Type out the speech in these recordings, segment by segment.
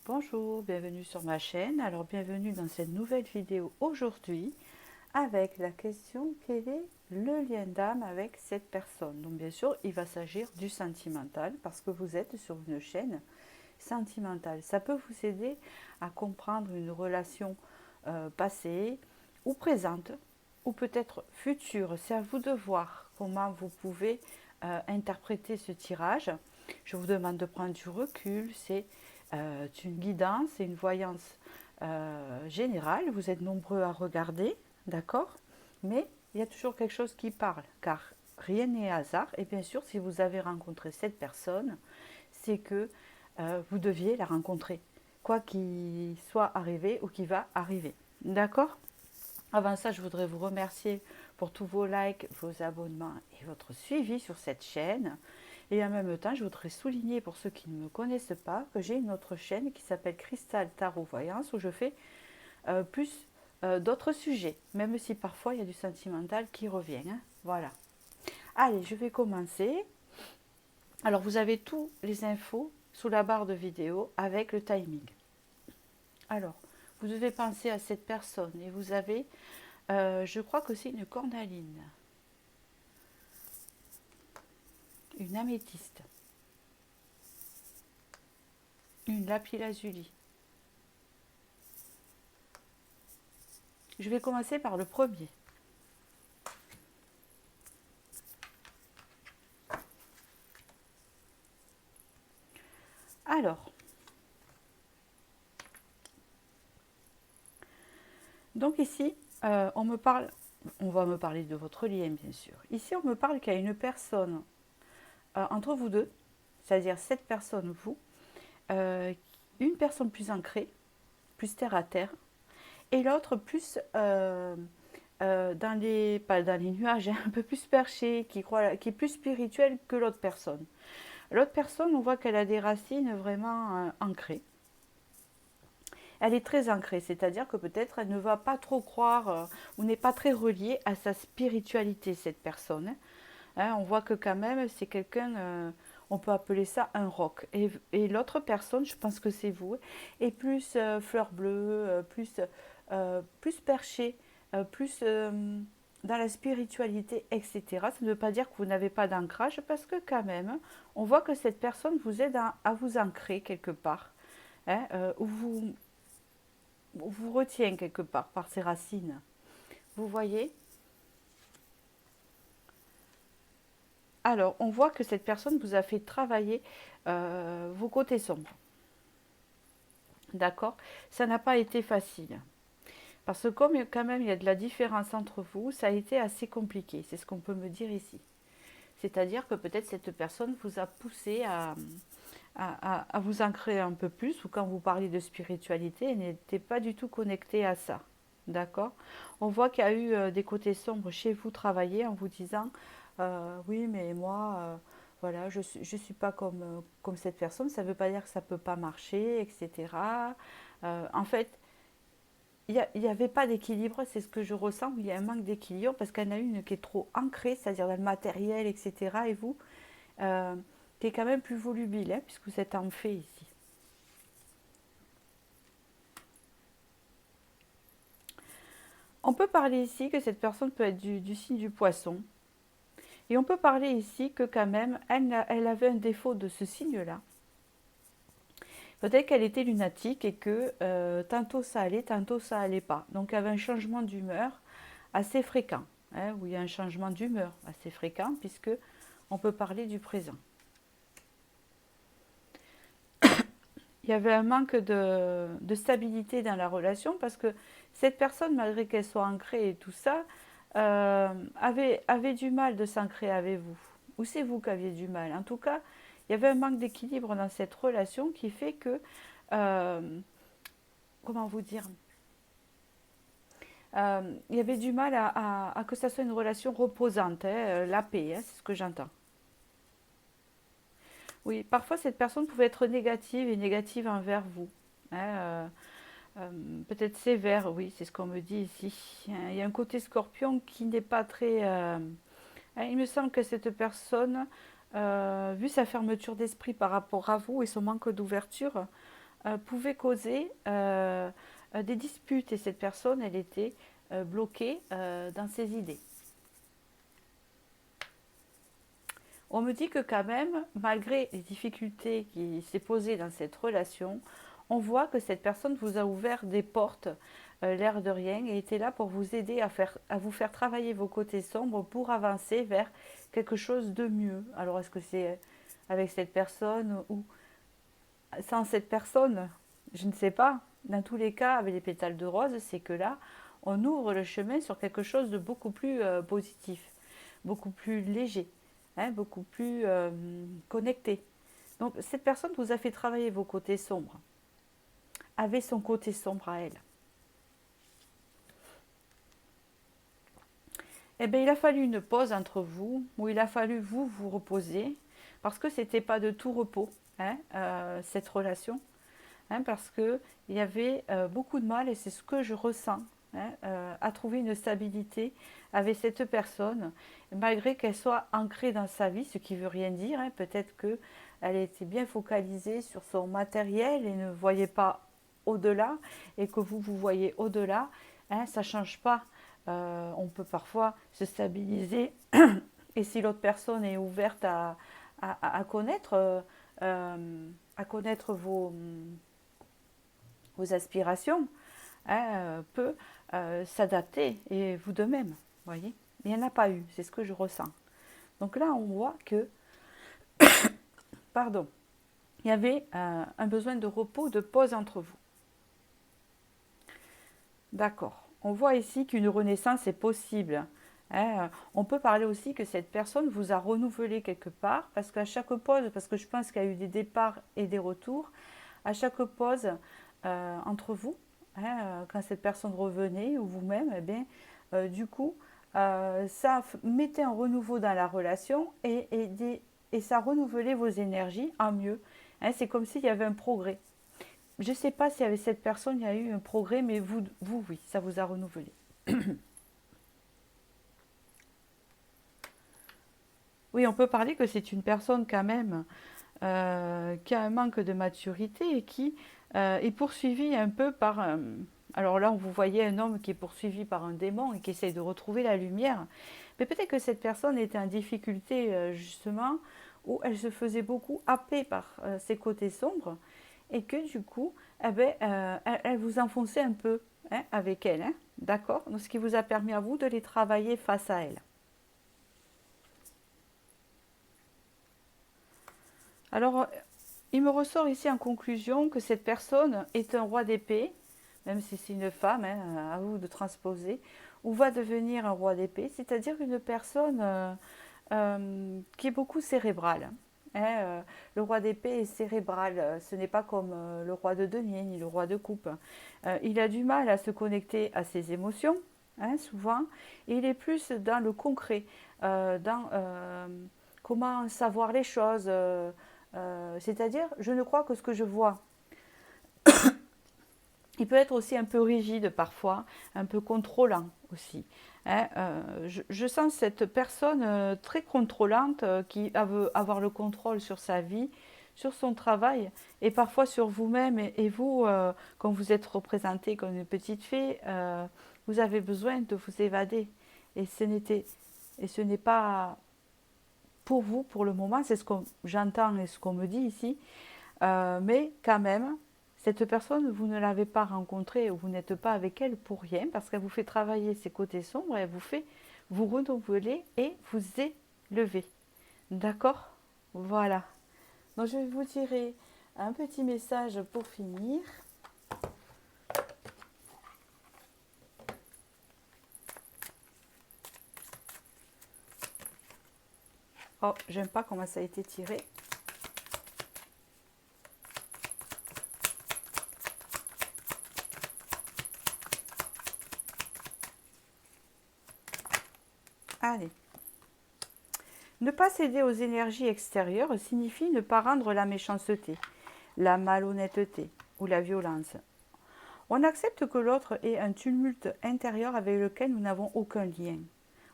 Bonjour, bienvenue sur ma chaîne. Alors bienvenue dans cette nouvelle vidéo aujourd'hui avec la question: quel est le lien d'âme avec cette personne? Donc bien sûr, il va s'agir du sentimental parce que vous êtes sur une chaîne sentimentale. Ça peut vous aider à comprendre une relation passée ou présente ou peut-être future. C'est à vous de voir comment vous pouvez interpréter ce tirage. Je vous demande de prendre du recul. C'est une guidance, c'est une voyance générale. Vous êtes nombreux à regarder, d'accord? Mais il y a toujours quelque chose qui parle, car rien n'est hasard. Et bien sûr, si vous avez rencontré cette personne, c'est que vous deviez la rencontrer, quoi qu'il soit arrivé ou qui va arriver. D'accord? Avant ça, je voudrais vous remercier pour tous vos likes, vos abonnements et votre suivi sur cette chaîne. Et en même temps, je voudrais souligner pour ceux qui ne me connaissent pas que j'ai une autre chaîne qui s'appelle Cristal Tarot Voyance où je fais plus d'autres sujets, même si parfois il y a du sentimental qui revient, hein. Voilà. Allez, je vais commencer. Alors, vous avez tous les infos sous la barre de vidéo avec le timing. Alors, vous devez penser à cette personne et vous avez, je crois que c'est une cornaline, une améthyste, une lapis-lazuli. Je vais commencer par le premier. Alors, donc ici, on va me parler de votre lien bien sûr. Ici, on me parle qu'il y a une personne entre vous deux, c'est-à-dire cette personne, vous, euh, une personne plus ancrée, plus terre à terre, et l'autre plus dans les, pas dans les nuages, un peu plus perché, qui est plus spirituel que l'autre personne. L'autre personne, on voit qu'elle a des racines vraiment ancrées. Elle est très ancrée, c'est-à-dire que peut-être elle ne va pas trop croire ou n'est pas très reliée à sa spiritualité, cette personne. Hein, on voit que quand même, c'est quelqu'un, on peut appeler ça un roc. Et l'autre personne, je pense que c'est vous, est plus fleur bleue, plus perché, plus dans la spiritualité, etc. Ça ne veut pas dire que vous n'avez pas d'ancrage, parce que quand même, on voit que cette personne vous aide à vous ancrer quelque part, hein, ou vous retient quelque part par ses racines. Vous voyez? Alors, on voit que cette personne vous a fait travailler vos côtés sombres. D'accord? Ça n'a pas été facile. Parce que comme quand même il y a de la différence entre vous, ça a été assez compliqué. C'est ce qu'on peut me dire ici. C'est-à-dire que peut-être cette personne vous a poussé à vous ancrer un peu plus, ou quand vous parlez de spiritualité, elle n'était pas du tout connectée à ça. D'accord? On voit qu'il y a eu des côtés sombres chez vous travailler en vous disant oui, mais moi, voilà, je ne suis pas comme cette personne, ça ne veut pas dire que ça ne peut pas marcher, etc. En fait, il n'y avait pas d'équilibre, c'est ce que je ressens, il y a un manque d'équilibre parce qu'il y en a une qui est trop ancrée, c'est-à-dire dans le matériel, etc. Et vous, euh, qui est quand même plus volubile, hein, puisque vous êtes en fait ici. On peut parler ici que cette personne peut être du signe du poisson. Et on peut parler ici que quand même, elle avait un défaut de ce signe-là. Peut-être qu'elle était lunatique et que tantôt ça allait, tantôt ça allait pas. Donc il y avait un changement d'humeur assez fréquent, hein, où il y a un changement d'humeur assez fréquent, puisque on peut parler du présent. Il y avait un manque de stabilité dans la relation parce que cette personne, malgré qu'elle soit ancrée et tout ça, avait du mal de s'ancrer avec vous. Ou c'est vous qui aviez du mal. En tout cas, il y avait un manque d'équilibre dans cette relation qui fait que, euh, comment vous dire, il y avait du mal à que ça soit une relation reposante, hein, la paix, hein, c'est ce que j'entends. Oui, parfois cette personne pouvait être négative et négative envers vous, hein, peut-être sévère, oui, c'est ce qu'on me dit ici. Il y a un côté scorpion qui n'est pas très... il me semble que cette personne, vu sa fermeture d'esprit par rapport à vous et son manque d'ouverture, pouvait causer des disputes et cette personne, elle était bloquée dans ses idées. On me dit que quand même, malgré les difficultés qui s'est posées dans cette relation, on voit que cette personne vous a ouvert des portes, l'air de rien, et était là pour vous aider à vous faire travailler vos côtés sombres pour avancer vers quelque chose de mieux. Alors est-ce que c'est avec cette personne ou sans cette personne? Je ne sais pas. Dans tous les cas, avec les pétales de rose, c'est que là, on ouvre le chemin sur quelque chose de beaucoup plus positif, beaucoup plus léger, hein, beaucoup plus connecté. Donc cette personne vous a fait travailler vos côtés sombres, avait son côté sombre à elle. Eh bien, il a fallu une pause entre vous, où il a fallu vous reposer, parce que c'était pas de tout repos, hein, cette relation. Hein, parce qu'il y avait beaucoup de mal, et c'est ce que je ressens, hein, à trouver une stabilité avec cette personne, malgré qu'elle soit ancrée dans sa vie, ce qui ne veut rien dire. Hein, peut-être qu'elle était bien focalisée sur son matériel et ne voyait pas au-delà, et que vous voyez au-delà. Hein, ça ne change pas. On peut parfois se stabiliser, et si l'autre personne est ouverte à connaître, vos aspirations, hein, peut s'adapter, et vous de même, voyez. Il n'y en a pas eu, c'est ce que je ressens. Donc là, on voit que, pardon, il y avait un besoin de repos, de pause entre vous. D'accord. On voit ici qu'une renaissance est possible. Hein. On peut parler aussi que cette personne vous a renouvelé quelque part, parce qu'à chaque pause, parce que je pense qu'il y a eu des départs et des retours, à chaque pause entre vous, hein, quand cette personne revenait, ou vous-même, eh bien, du coup, ça mettait un renouveau dans la relation, et ça renouvelait vos énergies en mieux. Hein, c'est comme s'il y avait un progrès. Je ne sais pas si avec cette personne il y a eu un progrès, mais vous oui, ça vous a renouvelé. Oui, on peut parler que c'est une personne quand même qui a un manque de maturité et qui est poursuivi un peu par alors là, vous voyez un homme qui est poursuivi par un démon et qui essaye de retrouver la lumière. Mais peut-être que cette personne était en difficulté justement, où elle se faisait beaucoup happer par ses côtés sombres, et que du coup, eh ben, elle vous enfonçait un peu, hein, avec elle. Hein, d'accord. Donc, ce qui vous a permis à vous de les travailler face à elle. Alors, il me ressort ici en conclusion que cette personne est un roi d'épée, même si c'est une femme, hein, à vous de transposer, ou va devenir un roi d'épée, c'est-à-dire une personne qui est beaucoup cérébrale. Hein, le roi d'épée est cérébral, ce n'est pas comme le roi de denier ni le roi de coupe. Il a du mal à se connecter à ses émotions, hein, souvent, et il est plus dans le concret, dans comment savoir les choses. C'est-à-dire, je ne crois que ce que je vois. Il peut être aussi un peu rigide parfois, un peu contrôlant aussi. Hein. Je sens cette personne très contrôlante qui veut avoir le contrôle sur sa vie, sur son travail et parfois sur vous-même. Et vous, quand vous êtes représenté comme une petite fée, vous avez besoin de vous évader. Et ce n'est pas pour vous pour le moment, c'est ce que j'entends et ce qu'on me dit ici. Mais quand même, cette personne, vous ne l'avez pas rencontrée ou vous n'êtes pas avec elle pour rien, parce qu'elle vous fait travailler ses côtés sombres et elle vous fait vous renouveler et vous élever. D'accord? Voilà. Donc je vais vous tirer un petit message pour finir. Oh, j'aime pas comment ça a été tiré. Allez. Ne pas céder aux énergies extérieures signifie ne pas rendre la méchanceté, la malhonnêteté ou la violence. On accepte que l'autre ait un tumulte intérieur avec lequel nous n'avons aucun lien.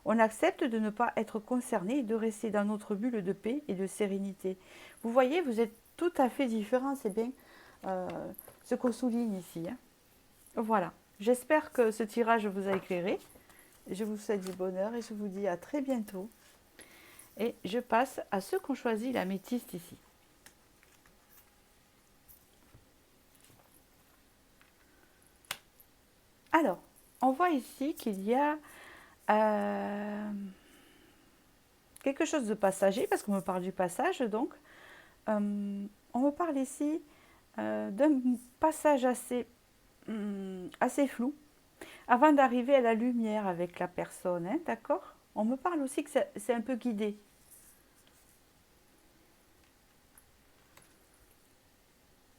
On accepte de ne pas être concerné et de rester dans notre bulle de paix et de sérénité. Vous voyez, vous êtes tout à fait différents, c'est bien. euh, ce qu'on souligne ici. Hein. Voilà. J'espère que ce tirage vous a éclairé. Je vous souhaite du bonheur et je vous dis à très bientôt. Et je passe à ceux qui ont choisi l'améthyste ici. Alors, on voit ici qu'il y a quelque chose de passager, parce qu'on me parle du passage, donc. On me parle ici d'un passage assez flou, avant d'arriver à la lumière avec la personne, hein, d'accord? On me parle aussi que c'est un peu guidé.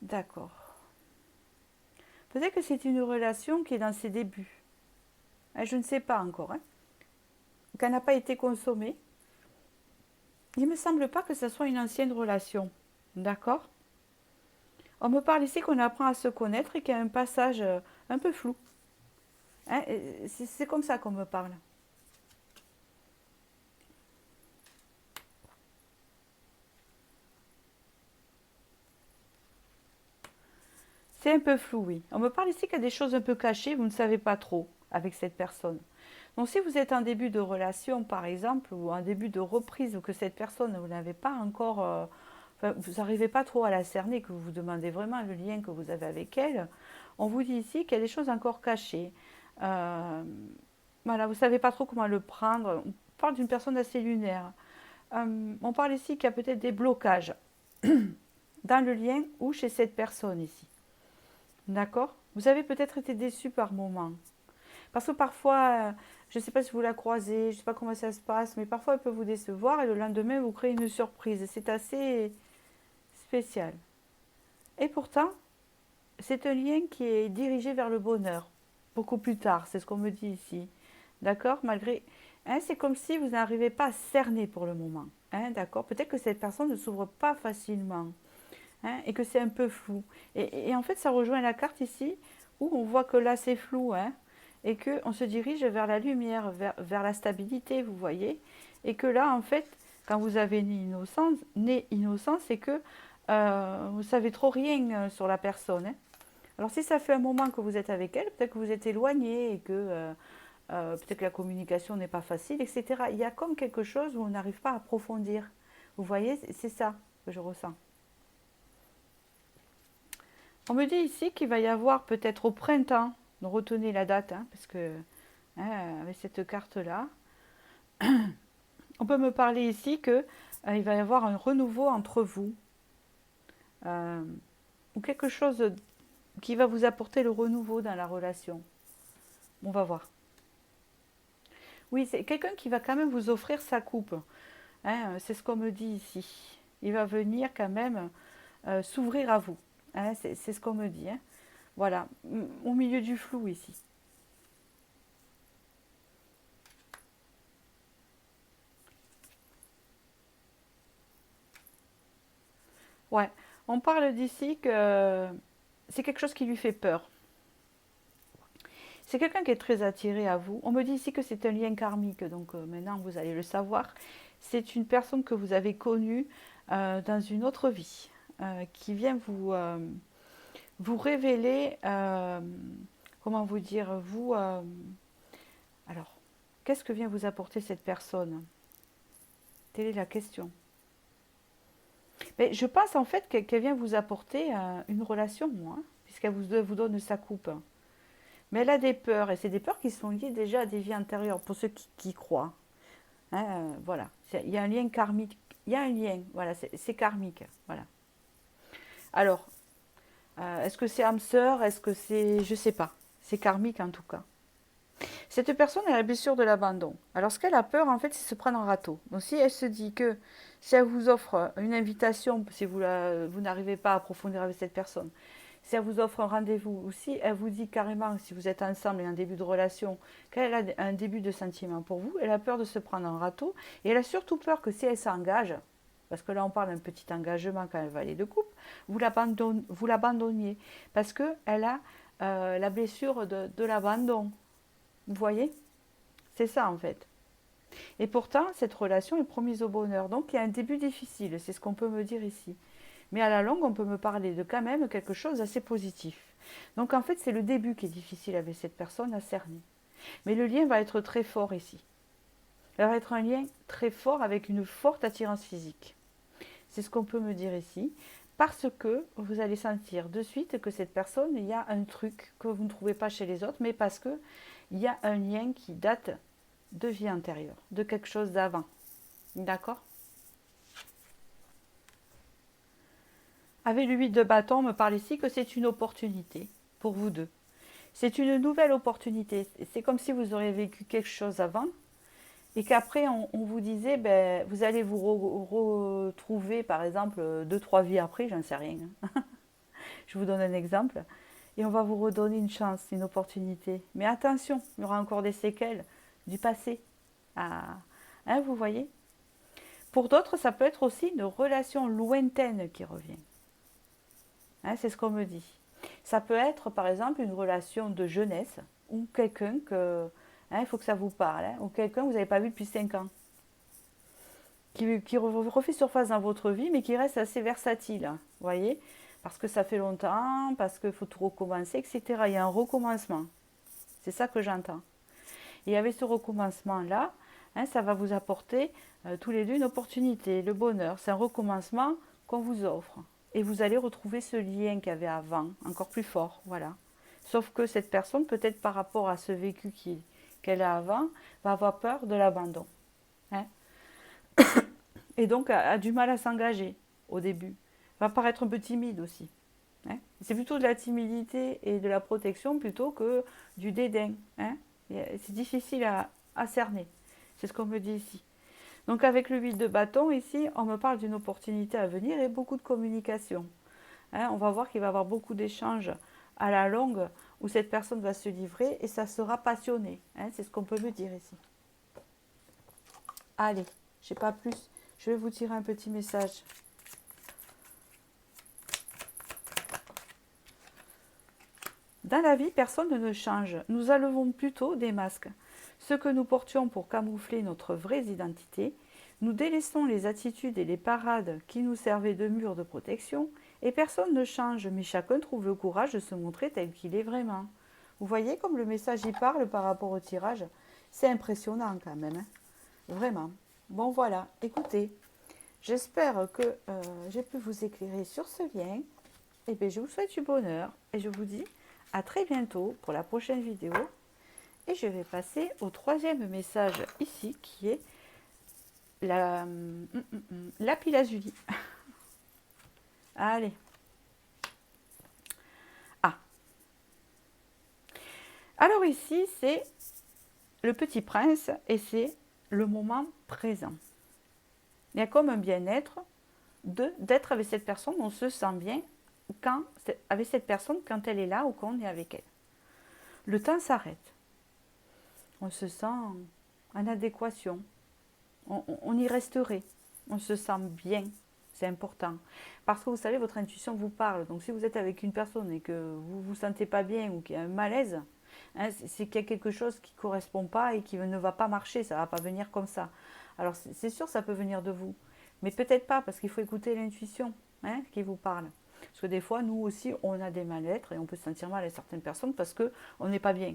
D'accord. Peut-être que c'est une relation qui est dans ses débuts. Je ne sais pas encore. Hein. Qu'elle n'a pas été consommée. Il ne me semble pas que ce soit une ancienne relation. D'accord? On me parle ici qu'on apprend à se connaître et qu'il y a un passage un peu flou. Hein, c'est comme ça qu'on me parle. C'est un peu flou, oui. On me parle ici qu'il y a des choses un peu cachées, vous ne savez pas trop avec cette personne. Donc si vous êtes en début de relation, par exemple, ou en début de reprise, ou que cette personne, vous n'avez pas encore, enfin, vous n'arrivez pas trop à la cerner, que vous vous demandez vraiment le lien que vous avez avec elle, on vous dit ici qu'il y a des choses encore cachées. Voilà, vous ne savez pas trop comment le prendre. On parle d'une personne assez lunaire. On parle ici qu'il y a peut-être des blocages dans le lien ou chez cette personne ici. D'accord? Vous avez peut-être été déçu par moment. Parce que parfois, je ne sais pas si vous la croisez, je ne sais pas comment ça se passe, mais parfois elle peut vous décevoir et le lendemain vous créez une surprise. C'est assez spécial. Et pourtant, c'est un lien qui est dirigé vers le bonheur. Beaucoup plus tard, c'est ce qu'on me dit ici. D'accord? Malgré. Hein, c'est comme si vous n'arrivez pas à cerner pour le moment. Hein, d'accord? Peut-être que cette personne ne s'ouvre pas facilement. Hein, et que c'est un peu flou. Et en fait, ça rejoint la carte ici, où on voit que là, c'est flou, hein, et qu'on se dirige vers la lumière, vers la stabilité, vous voyez, et que là, en fait, quand vous avez né innocent, c'est que vous savez trop rien sur la personne. Hein. Alors, si ça fait un moment que vous êtes avec elle, peut-être que vous êtes éloigné et que peut-être que la communication n'est pas facile, etc. Il y a comme quelque chose où on n'arrive pas à approfondir. Vous voyez, c'est ça que je ressens. On me dit ici qu'il va y avoir peut-être au printemps, donc retenez la date, hein, parce que hein, avec cette carte-là, on peut me parler ici qu'il il va y avoir un renouveau entre vous, euh, ou quelque chose qui va vous apporter le renouveau dans la relation. On va voir. Oui, c'est quelqu'un qui va quand même vous offrir sa coupe. Hein, c'est ce qu'on me dit ici. Il va venir quand même s'ouvrir à vous. Hein, c'est ce qu'on me dit. Hein. Voilà, au milieu du flou ici. Ouais, on parle d'ici que c'est quelque chose qui lui fait peur. C'est quelqu'un qui est très attiré à vous. On me dit ici que c'est un lien karmique, donc maintenant vous allez le savoir. C'est une personne que vous avez connue dans une autre vie, qui vient vous révéler, comment vous dire, alors, qu'est-ce que vient vous apporter cette personne? Telle est la question. Mais je pense en fait qu'elle vient vous apporter une relation, moi, hein, puisqu'elle vous donne sa coupe. Mais elle a des peurs, et c'est des peurs qui sont liées déjà à des vies antérieures, pour ceux qui croient. Hein, voilà, il y a un lien karmique, il y a un lien, voilà, c'est karmique, voilà. Alors, est-ce que c'est âme sœur, est-ce que c'est, je sais pas, c'est karmique en tout cas. Cette personne a la blessure de l'abandon. Alors, ce qu'elle a peur, en fait, c'est se prendre en râteau. Donc, si elle se dit que si elle vous offre une invitation, si vous n'arrivez pas à approfondir avec cette personne, si elle vous offre un rendez-vous, ou si elle vous dit carrément, si vous êtes ensemble et en début de relation, qu'elle a un début de sentiment pour vous, elle a peur de se prendre en râteau, et elle a surtout peur que si elle s'engage, parce que là on parle d'un petit engagement quand elle va aller de couple, vous l'abandonniez, parce qu'elle a la blessure de l'abandon. Vous voyez? C'est ça en fait. Et pourtant, cette relation est promise au bonheur. Donc il y a un début difficile, c'est ce qu'on peut me dire ici. Mais à la longue, on peut me parler de quand même quelque chose d'assez positif. Donc en fait, c'est le début qui est difficile avec cette personne à cerner. Mais le lien va être très fort ici. Ça va être un lien très fort avec une forte attirance physique. C'est ce qu'on peut me dire ici. Parce que vous allez sentir de suite que cette personne, il y a un truc que vous ne trouvez pas chez les autres, mais parce qu'il y a un lien qui date de vie antérieure, de quelque chose d'avant. D'accord? Avec le 8 de bâton, on me parle ici que c'est une opportunité pour vous deux. C'est une nouvelle opportunité. C'est comme si vous auriez vécu quelque chose avant et qu'après on vous disait, ben, vous allez vous retrouver, par exemple, 2, 3 vies après, j'en sais rien. Je vous donne un exemple. Et on va vous redonner une chance, une opportunité. Mais attention, il y aura encore des séquelles du passé. Ah, hein, vous voyez? Pour d'autres, ça peut être aussi une relation lointaine qui revient. Hein, c'est ce qu'on me dit. Ça peut être, par exemple, une relation de jeunesse ou quelqu'un que, hein, il faut que ça vous parle, hein, ou quelqu'un que vous n'avez pas vu depuis 5 ans, qui refait surface dans votre vie, mais qui reste assez versatile, hein, vous voyez, parce que ça fait longtemps, parce qu'il faut tout recommencer, etc. Il y a un recommencement. C'est ça que j'entends. Et avec ce recommencement-là, hein, ça va vous apporter tous les deux une opportunité, le bonheur. C'est un recommencement qu'on vous offre. Et vous allez retrouver ce lien qu'il y avait avant, encore plus fort. Voilà. Sauf que cette personne, peut-être par rapport à ce vécu qu'elle a avant, va avoir peur de l'abandon. Hein. Et donc a du mal à s'engager au début. Va paraître un peu timide aussi. Hein. C'est plutôt de la timidité et de la protection plutôt que du dédain. Hein. C'est difficile à cerner. C'est ce qu'on me dit ici. Donc avec le 8 de bâton, ici, on me parle d'une opportunité à venir et beaucoup de communication. Hein, on va voir qu'il va y avoir beaucoup d'échanges à la longue où cette personne va se livrer et ça sera passionné. Hein, c'est ce qu'on peut me dire ici. Allez, je sais pas plus. Je vais vous tirer un petit message. Dans la vie, personne ne change. Nous enlevons plutôt des masques. Ce que nous portions pour camoufler notre vraie identité, nous délaissons les attitudes et les parades qui nous servaient de mur de protection, et personne ne change, mais chacun trouve le courage de se montrer tel qu'il est vraiment. Vous voyez comme le message y parle par rapport au tirage? C'est impressionnant quand même, hein. Vraiment. Bon voilà, écoutez, j'espère que j'ai pu vous éclairer sur ce lien. Et bien, je vous souhaite du bonheur et je vous dis à très bientôt pour la prochaine vidéo. Et je vais passer au troisième message ici qui est la lapis-lazuli. Allez. Ah. Alors ici, c'est le petit prince et c'est le moment présent. Il y a comme un bien-être d'être avec cette personne, on se sent bien avec cette personne quand elle est là ou quand on est avec elle. Le temps s'arrête. On se sent en adéquation. On y resterait. On se sent bien. C'est important. Parce que vous savez, votre intuition vous parle. Donc si vous êtes avec une personne et que vous ne vous sentez pas bien ou qu'il y a un malaise, hein, c'est qu'il y a quelque chose qui ne correspond pas et qui ne va pas marcher. Ça ne va pas venir comme ça. Alors c'est sûr, ça peut venir de vous. Mais peut-être pas, parce qu'il faut écouter l'intuition, hein, qui vous parle. Parce que des fois, nous aussi, on a des mal-être et on peut se sentir mal à certaines personnes parce qu'on n'est pas bien.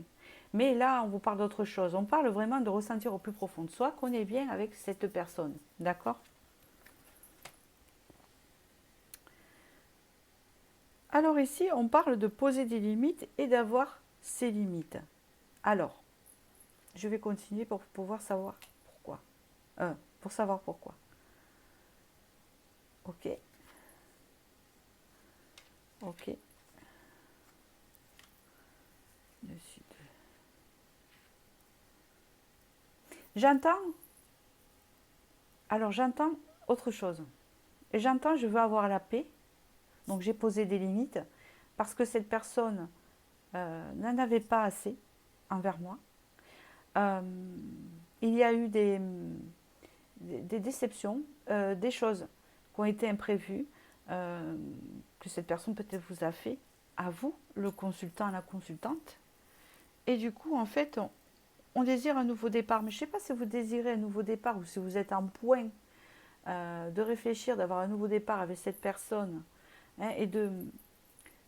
Mais là, on vous parle d'autre chose. On parle vraiment de ressentir au plus profond de soi qu'on est bien avec cette personne. D'accord? Alors ici, on parle de poser des limites et d'avoir ses limites. Alors, je vais continuer pour pouvoir savoir pourquoi. Pour savoir pourquoi. Ok. Ok. Le sud. J'entends. Alors j'entends autre chose. Et j'entends, je veux avoir la paix. Donc j'ai posé des limites parce que cette personne n'en avait pas assez envers moi. Il y a eu des déceptions, des choses qui ont été imprévues, que cette personne peut-être vous a fait, à vous, le consultant, la consultante. Et du coup, en fait, on désire un nouveau départ. Mais je ne sais pas si vous désirez un nouveau départ ou si vous êtes en point de réfléchir, d'avoir un nouveau départ avec cette personne, hein, et de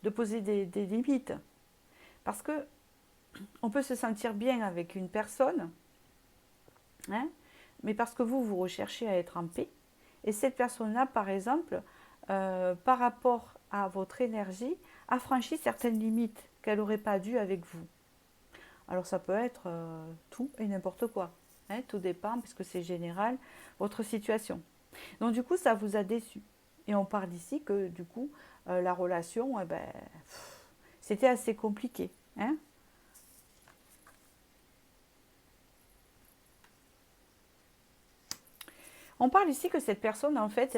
poser des limites. Parce que on peut se sentir bien avec une personne, hein, mais parce que vous recherchez à être en paix. Et cette personne-là, par exemple, par rapport à votre énergie, a franchi certaines limites qu'elle n'aurait pas dû avec vous. Alors ça peut être tout et n'importe quoi. Hein, tout dépend, puisque c'est général, votre situation. Donc du coup, ça vous a déçu. Et on parle ici que du coup, la relation, eh ben, c'était assez compliqué. Hein. On parle ici que cette personne, en fait,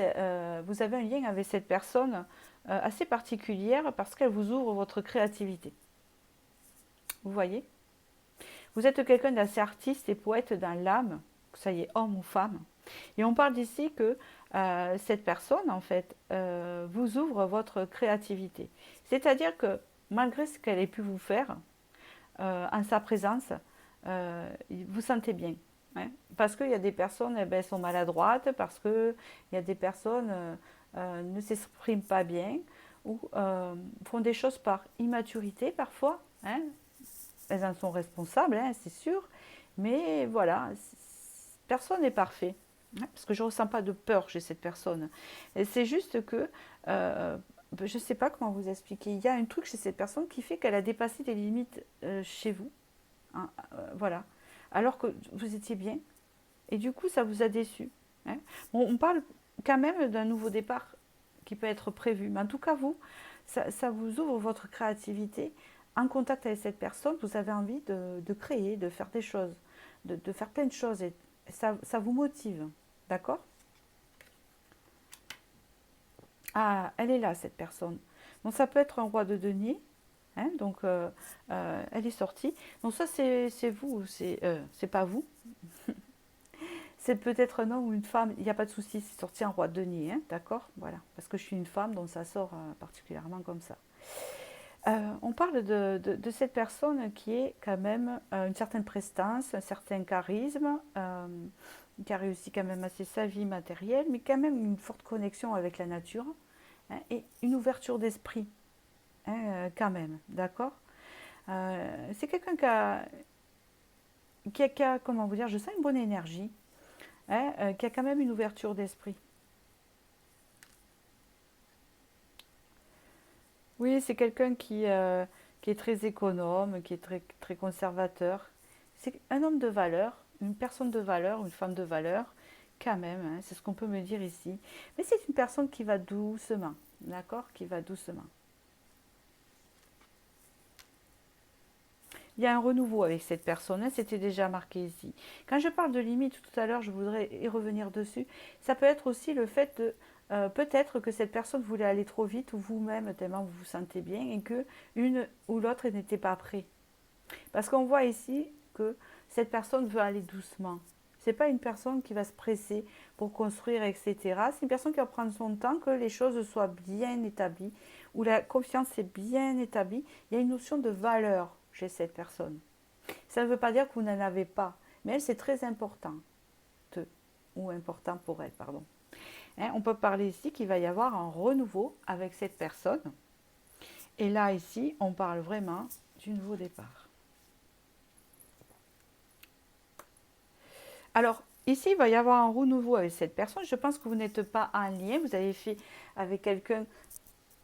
vous avez un lien avec cette personne assez particulière parce qu'elle vous ouvre votre créativité. Vous voyez? Vous êtes quelqu'un d'assez artiste et poète dans l'âme, ça y est, homme ou femme. Et on parle d'ici que cette personne, en fait, vous ouvre votre créativité. C'est-à-dire que malgré ce qu'elle ait pu vous faire, en sa présence, vous sentez bien. Hein. Parce qu'il y a des personnes, eh ben, sont maladroites, parce qu'il y a des personnes ne s'expriment pas bien, ou font des choses par immaturité parfois. Hein. Elles en sont responsables, hein, c'est sûr. Mais voilà, personne n'est parfait. Hein, parce que je ne ressens pas de peur chez cette personne. C'est juste que, je ne sais pas comment vous expliquer, il y a un truc chez cette personne qui fait qu'elle a dépassé les limites chez vous. Hein, voilà. Alors que vous étiez bien. Et du coup, ça vous a déçu. Hein. Bon, on parle quand même d'un nouveau départ qui peut être prévu. Mais en tout cas, vous, ça vous ouvre votre créativité. En contact avec cette personne, vous avez envie de créer, de faire des choses, de faire plein de choses. Et ça vous motive. D'accord? Ah, elle est là, cette personne. Donc ça peut être un roi de denier. Hein, donc elle est sortie. Donc ça, c'est vous, c'est pas vous. C'est peut-être un homme ou une femme, il n'y a pas de souci, c'est sorti un roi de denier, hein, d'accord? Voilà, parce que je suis une femme, donc ça sort particulièrement comme ça. On parle de cette personne qui est quand même une certaine prestance, un certain charisme, qui a réussi quand même assez sa vie matérielle, mais quand même une forte connexion avec la nature, hein, et une ouverture d'esprit, hein, quand même, d'accord? C'est quelqu'un qui a, comment vous dire, je sens une bonne énergie, hein, qui a quand même une ouverture d'esprit. Oui, c'est quelqu'un qui est très économe, qui est très, très conservateur. C'est un homme de valeur, une personne de valeur, une femme de valeur, quand même, hein, c'est ce qu'on peut me dire ici. Mais c'est une personne qui va doucement, d'accord? Qui va doucement. Il y a un renouveau avec cette personne, hein, c'était déjà marqué ici. Quand je parle de limite tout à l'heure, je voudrais y revenir dessus. Ça peut être aussi le fait de peut-être que cette personne voulait aller trop vite ou vous-même tellement vous vous sentez bien et que une ou l'autre n'était pas prêt. Parce qu'on voit ici que cette personne veut aller doucement. C'est pas une personne qui va se presser pour construire, etc. C'est une personne qui va prendre son temps, que les choses soient bien établies, où la confiance est bien établie. Il y a une notion de valeur chez cette personne. Ça ne veut pas dire que vous n'en avez pas, mais elle, c'est très important, ou important pour elle, pardon. Hein, on peut parler ici qu'il va y avoir un renouveau avec cette personne. Et là, ici, on parle vraiment du nouveau départ. Alors, ici, il va y avoir un renouveau avec cette personne. Je pense que vous n'êtes pas en lien. Vous avez fait avec quelqu'un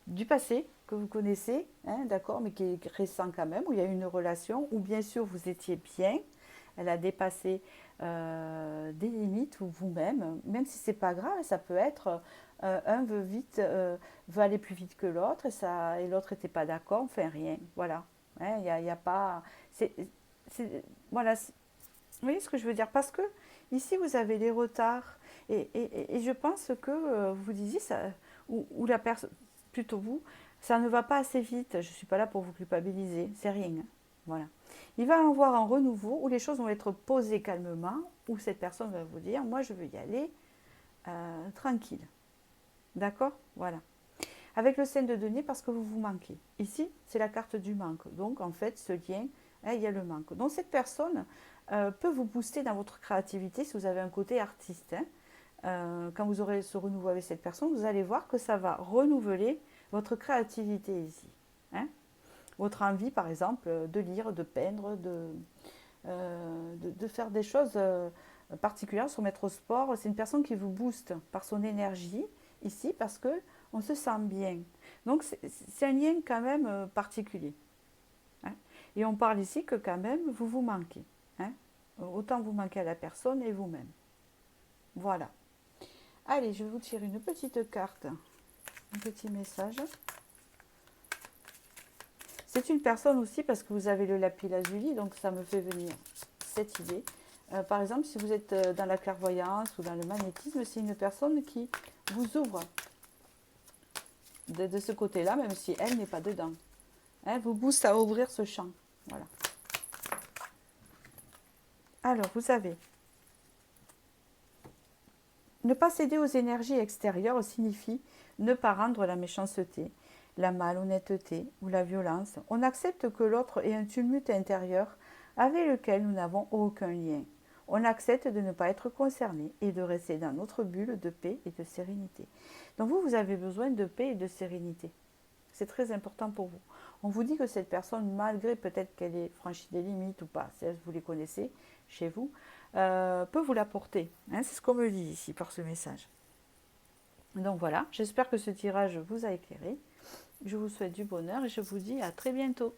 du passé que vous connaissez, hein, d'accord, mais qui est récent quand même, où il y a eu une relation, où bien sûr vous étiez bien, elle a dépassé des limites, ou vous-même, même si c'est pas grave, ça peut être un veut vite, veut aller plus vite que l'autre, et l'autre n'était pas d'accord, enfin rien, voilà. Hein, y a pas, c'est, voilà, vous voyez ce que je veux dire? Parce que ici, vous avez les retards. Et je pense que vous disiez, ça, ou la personne, plutôt vous, ça ne va pas assez vite. Je ne suis pas là pour vous culpabiliser. C'est rien. Hein. Voilà. Il va y avoir un renouveau où les choses vont être posées calmement, où cette personne va vous dire, moi, je veux y aller tranquille. D'accord? Voilà. Avec le scène de denier, parce que vous vous manquez. Ici, c'est la carte du manque. Donc, en fait, ce lien, hein, il y a le manque. Donc, cette personne peut vous booster dans votre créativité si vous avez un côté artiste. Hein. quand vous aurez ce renouveau avec cette personne, vous allez voir que ça va renouveler votre créativité ici. Hein. Votre envie, par exemple, de lire, de peindre, de faire des choses particulières, se mettre au sport. C'est une personne qui vous booste par son énergie ici parce que on se sent bien. Donc c'est un lien quand même particulier. Hein. Et on parle ici que quand même vous vous manquez. Hein. Autant vous manquez à la personne et vous-même. Voilà. Allez, je vais vous tirer une petite carte, un petit message. C'est une personne aussi parce que vous avez le lapis lazuli, donc ça me fait venir cette idée. Par exemple, si vous êtes dans la clairvoyance ou dans le magnétisme, c'est une personne qui vous ouvre de ce côté-là, même si elle n'est pas dedans. Hein, vous booste à ouvrir ce champ. Voilà. Alors, vous savez, ne pas céder aux énergies extérieures signifie ne pas rendre la méchanceté, la malhonnêteté ou la violence. On accepte que l'autre ait un tumulte intérieur avec lequel nous n'avons aucun lien. On accepte de ne pas être concerné et de rester dans notre bulle de paix et de sérénité. Donc vous avez besoin de paix et de sérénité. C'est très important pour vous. On vous dit que cette personne, malgré peut-être qu'elle ait franchi des limites ou pas, si vous les connaissez chez vous, peut vous l'apporter. Hein, c'est ce qu'on me dit ici par ce message. Donc voilà, j'espère que ce tirage vous a éclairé. Je vous souhaite du bonheur et je vous dis à très bientôt.